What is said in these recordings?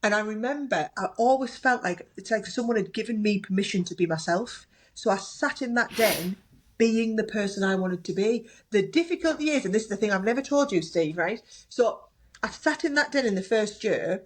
And I remember I always felt like it's like someone had given me permission to be myself. So I sat in that den being the person I wanted to be. The difficulty is, and this is the thing I've never told you, Steve, right? So I sat in that den in the first year,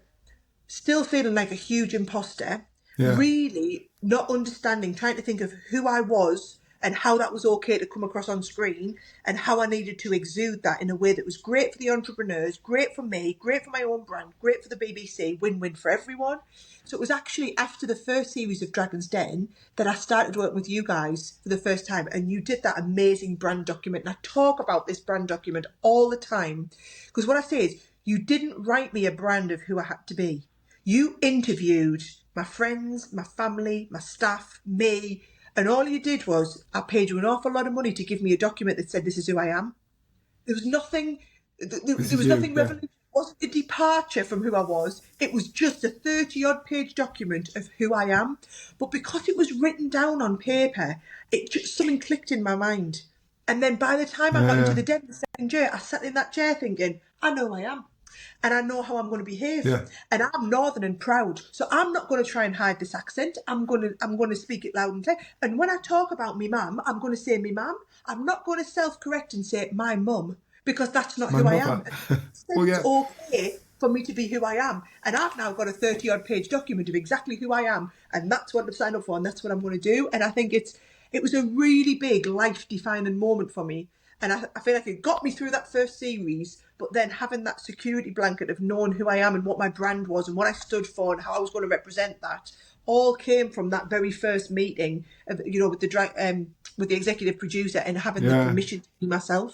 still feeling like a huge imposter, Yeah. really not understanding, trying to think of who I was and how that was okay to come across on screen and how I needed to exude that in a way that was great for the entrepreneurs, great for me, great for my own brand, great for the BBC, win-win for everyone. So it was actually after the first series of Dragon's Den that I started working with you guys for the first time, and you did that amazing brand document. And I talk about this brand document all the time because what I say is you didn't write me a brand of who I had to be. You interviewed my friends, my family, my staff, me, and all you did was I paid you an awful lot of money to give me a document that said this is who I am. There was nothing. This There is was you. nothing Yeah. revolutionary. It wasn't a departure from who I was. It was just a 30-odd page document of who I am. But because it was written down on paper, it just something clicked in my mind. And then by the time I got into Yeah. the den the second year, I sat in that chair thinking, I know who I am. And I know how I'm going to behave. Yeah. And I'm northern and proud. So I'm not going to try and hide this accent. I'm going to speak it loud and clear. And when I talk about me mum, I'm going to say me mum. I'm not going to self-correct and say my mum because that's not My who I am. mother. Well, It's yeah. okay for me to be who I am. And I've now got a 30-odd page document of exactly who I am. And that's what I've signed up for and that's what I'm going to do. And I think it was a really big life-defining moment for me. And I feel like it got me through that first series, but then having that security blanket of knowing who I am and what my brand was and what I stood for and how I was going to represent that all came from that very first meeting, with the executive producer and having the Yeah. permission to be myself.